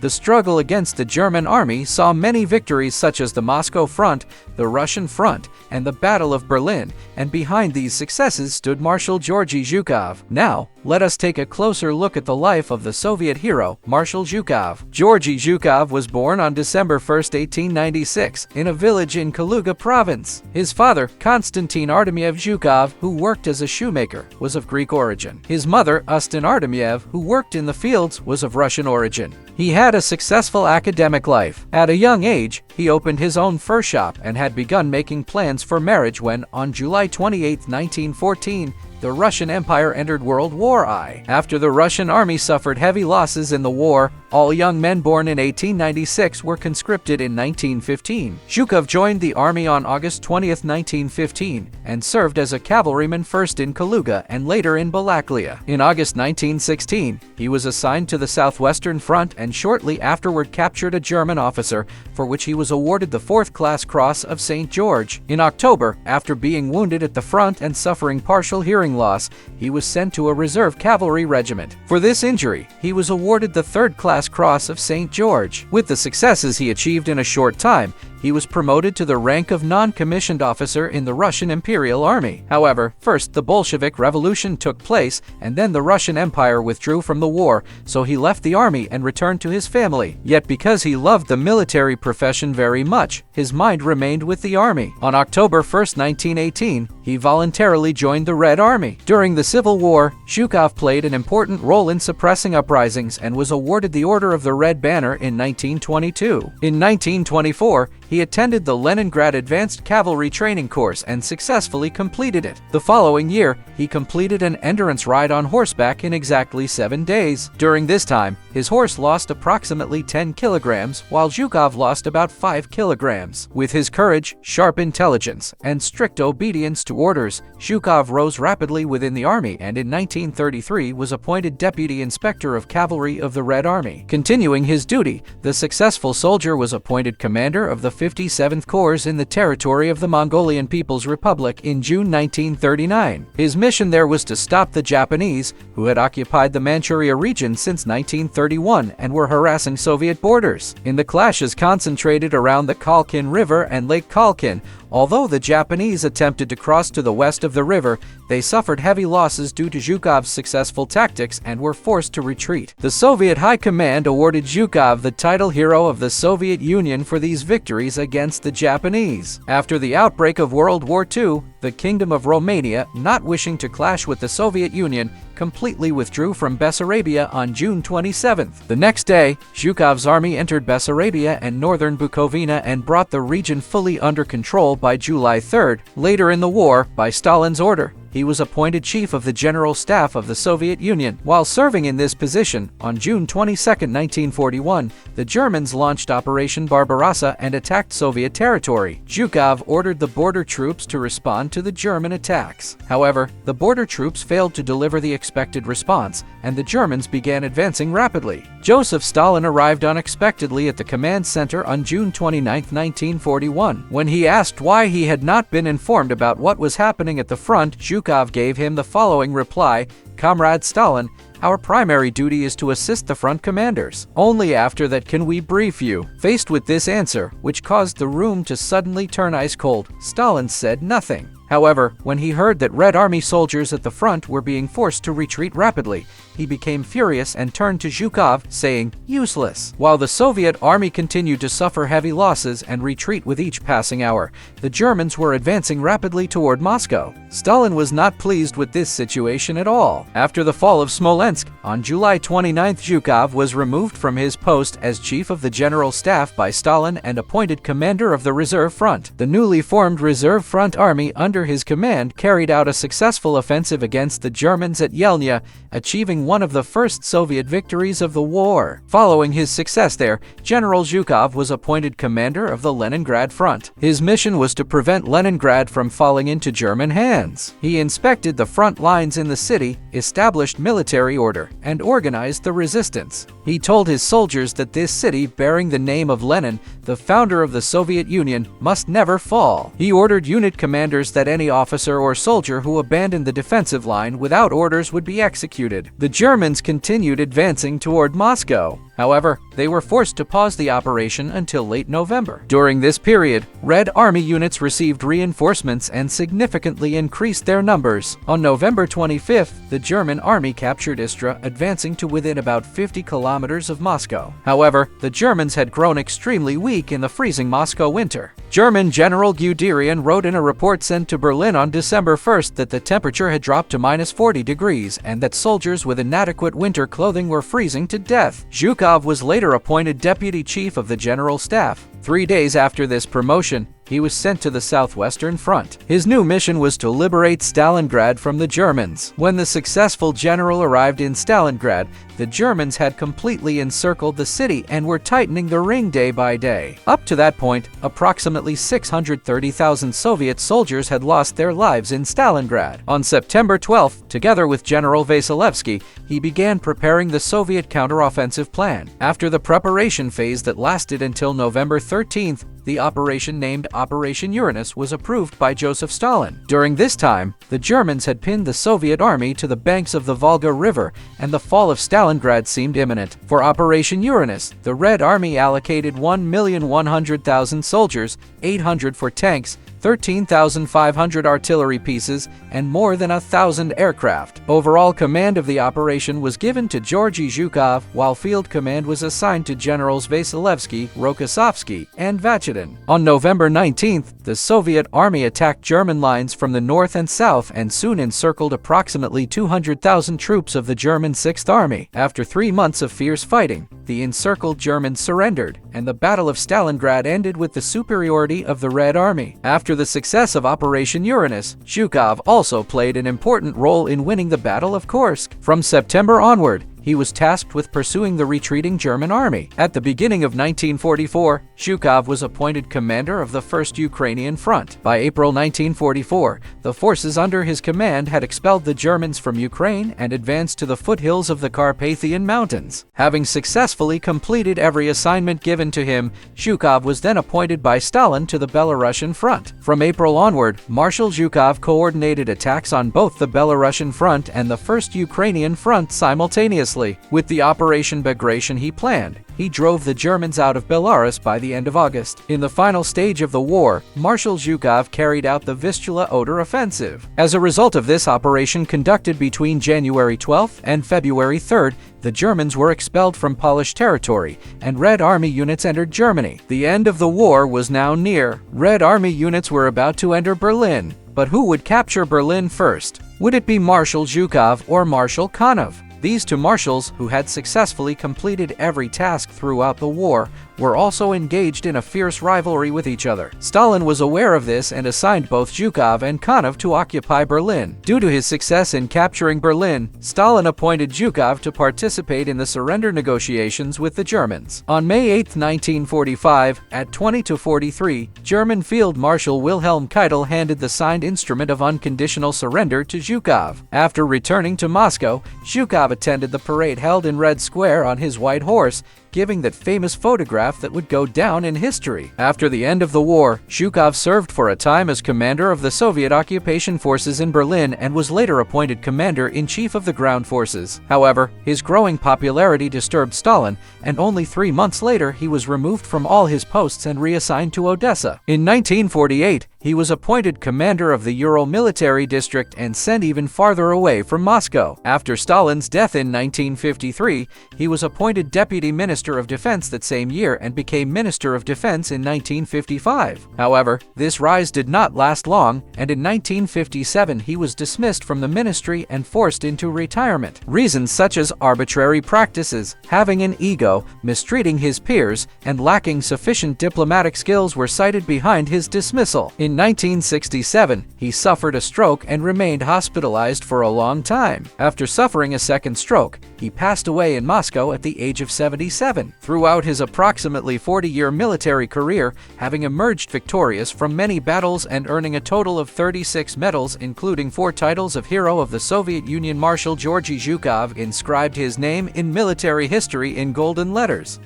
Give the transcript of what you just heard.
The struggle against the German army saw many victories such as the Moscow Front, the Russian Front, and the Battle of Berlin, and behind these successes stood Marshal Georgy Zhukov. Now, let us take a closer look at the life of the Soviet hero, Marshal Zhukov. Georgy Zhukov was born on December 1, 1896, in a village in Kaluga province. His father, Konstantin Artemyev Zhukov, who worked as a shoemaker, was of Greek origin. His mother, Ustin Artemyev, who worked in the fields, was of Russian origin. He had a successful academic life. At a young age, he opened his own fur shop and had begun making plans for marriage when, on July 28, 1914, the Russian Empire entered World War I. After the Russian army suffered heavy losses in the war, all young men born in 1896 were conscripted in 1915. Zhukov joined the army on August 20, 1915, and served as a cavalryman first in Kaluga and later in Balaklia. In August 1916, he was assigned to the Southwestern Front and shortly afterward captured a German officer, for which he was awarded the 4th Class Cross of St. George. In October, after being wounded at the front and suffering partial hearing loss, he was sent to a reserve cavalry regiment. For this injury, he was awarded the 3rd Class Cross of St. George. With the successes he achieved in a short time, he was promoted to the rank of non-commissioned officer in the Russian Imperial Army. However, first the Bolshevik Revolution took place, and then the Russian Empire withdrew from the war, so he left the army and returned to his family. Yet because he loved the military profession very much, his mind remained with the army. On October 1, 1918, he voluntarily joined the Red Army. During the Civil War, Zhukov played an important role in suppressing uprisings and was awarded the Order of the Red Banner in 1922. In 1924, he attended the Leningrad Advanced Cavalry Training Course and successfully completed it. The following year, he completed an endurance ride on horseback in exactly 7 days. During this time, his horse lost approximately 10 kilograms, while Zhukov lost about 5 kilograms. With his courage, sharp intelligence, and strict obedience to orders, Zhukov rose rapidly within the army and in 1933 was appointed Deputy Inspector of Cavalry of the Red Army. Continuing his duty, the successful soldier was appointed commander of the 57th Corps in the territory of the Mongolian People's Republic in June 1939. His mission there was to stop the Japanese, who had occupied the Manchuria region since 1931 and were harassing Soviet borders. In the clashes concentrated around the Khalkhin River and Lake Khalkhin, although the Japanese attempted to cross to the west of the river, they suffered heavy losses due to Zhukov's successful tactics and were forced to retreat. The Soviet High Command awarded Zhukov the title Hero of the Soviet Union for these victories against the Japanese. After the outbreak of World War II, the Kingdom of Romania, not wishing to clash with the Soviet Union, completely withdrew from Bessarabia on June 27th. The next day, Zhukov's army entered Bessarabia and northern Bukovina and brought the region fully under control by July 3rd. Later in the war, by Stalin's order, he was appointed Chief of the General Staff of the Soviet Union. While serving in this position, on June 22, 1941, the Germans launched Operation Barbarossa and attacked Soviet territory. Zhukov ordered the border troops to respond to the German attacks. However, the border troops failed to deliver the expected response, and the Germans began advancing rapidly. Joseph Stalin arrived unexpectedly at the command center on June 29, 1941. When he asked why he had not been informed about what was happening at the front, Zhukov gave him the following reply: "Comrade Stalin, our primary duty is to assist the front commanders. Only after that can we brief you." Faced with this answer, which caused the room to suddenly turn ice cold, Stalin said nothing. However, when he heard that Red Army soldiers at the front were being forced to retreat rapidly, he became furious and turned to Zhukov, saying, "Useless." While the Soviet army continued to suffer heavy losses and retreat with each passing hour, the Germans were advancing rapidly toward Moscow. Stalin was not pleased with this situation at all. After the fall of Smolensk, on July 29, Zhukov was removed from his post as Chief of the General Staff by Stalin and appointed Commander of the Reserve Front. The newly formed Reserve Front Army under his command carried out a successful offensive against the Germans at Yelnya, achieving one of the first Soviet victories of the war. Following his success there, General Zhukov was appointed commander of the Leningrad Front. His mission was to prevent Leningrad from falling into German hands. He inspected the front lines in the city, established military order, and organized the resistance. He told his soldiers that this city, bearing the name of Lenin, the founder of the Soviet Union, must never fall. He ordered unit commanders that any officer or soldier who abandoned the defensive line without orders would be executed. The Germans continued advancing toward Moscow. However, they were forced to pause the operation until late November. During this period, Red Army units received reinforcements and significantly increased their numbers. On November 25th, the German army captured Istra, advancing to within about 50 kilometers of Moscow. However, the Germans had grown extremely weak in the freezing Moscow winter. German General Guderian wrote in a report sent to Berlin on December 1st that the temperature had dropped to -40 degrees and that soldiers with inadequate winter clothing were freezing to death. Zhukov was later appointed deputy chief of the General Staff. 3 days after this promotion, he was sent to the southwestern front. His new mission was to liberate Stalingrad from the Germans. When the successful general arrived in Stalingrad, the Germans had completely encircled the city and were tightening the ring day by day. Up to that point, approximately 630,000 Soviet soldiers had lost their lives in Stalingrad. On September 12th, together with General Vasilevsky, he began preparing the Soviet counteroffensive plan. After the preparation phase that lasted until November 13th, the operation named Operation Uranus was approved by Joseph Stalin. During this time, the Germans had pinned the Soviet army to the banks of the Volga River, and the fall of Stalingrad seemed imminent. For Operation Uranus, the Red Army allocated 1,100,000 soldiers, 800 for tanks, 13,500 artillery pieces, and more than 1,000 aircraft. Overall command of the operation was given to Georgy Zhukov, while field command was assigned to Generals Vasilevsky, Rokossovsky, and Vachidin. On November 19th, the Soviet army attacked German lines from the north and south and soon encircled approximately 200,000 troops of the German 6th Army. After 3 months of fierce fighting, the encircled Germans surrendered, and the Battle of Stalingrad ended with the superiority of the Red Army. After the success of Operation Uranus, Zhukov also played an important role in winning the Battle of Kursk. From September onward, he was tasked with pursuing the retreating German army. At the beginning of 1944, Zhukov was appointed commander of the 1st Ukrainian Front. By April 1944, the forces under his command had expelled the Germans from Ukraine and advanced to the foothills of the Carpathian Mountains. Having successfully completed every assignment given to him, Zhukov was then appointed by Stalin to the Belarusian Front. From April onward, Marshal Zhukov coordinated attacks on both the Belarusian Front and the 1st Ukrainian Front simultaneously. With the Operation Bagration he planned, he drove the Germans out of Belarus by the end of August. In the final stage of the war, Marshal Zhukov carried out the Vistula-Oder offensive. As a result of this operation conducted between January 12th and February 3rd, the Germans were expelled from Polish territory, and Red Army units entered Germany. The end of the war was now near. Red Army units were about to enter Berlin. But who would capture Berlin first? Would it be Marshal Zhukov or Marshal Konov? These two marshals, who had successfully completed every task throughout the war, were also engaged in a fierce rivalry with each other. Stalin was aware of this and assigned both Zhukov and Konov to occupy Berlin. Due to his success in capturing Berlin, Stalin appointed Zhukov to participate in the surrender negotiations with the Germans. On May 8, 1945, at 20-43, German Field Marshal Wilhelm Keitel handed the signed instrument of unconditional surrender to Zhukov. After returning to Moscow, Zhukov attended the parade held in Red Square on his white horse, giving that famous photograph that would go down in history. After the end of the war, Zhukov served for a time as commander of the Soviet occupation forces in Berlin and was later appointed commander-in-chief of the ground forces. However, his growing popularity disturbed Stalin, and only 3 months later he was removed from all his posts and reassigned to Odessa. In 1948, he was appointed commander of the Ural Military District and sent even farther away from Moscow. After Stalin's death in 1953, he was appointed Deputy Minister of Defense that same year and became Minister of Defense in 1955. However, this rise did not last long, and in 1957 he was dismissed from the ministry and forced into retirement. Reasons such as arbitrary practices, having an ego, mistreating his peers, and lacking sufficient diplomatic skills were cited behind his dismissal. In 1967, he suffered a stroke and remained hospitalized for a long time. After suffering a second stroke, he passed away in Moscow at the age of 77. Throughout his approximately 40-year military career, having emerged victorious from many battles and earning a total of 36 medals, including 4 titles of Hero of the Soviet Union, Marshal Georgy Zhukov inscribed his name in military history in golden letters.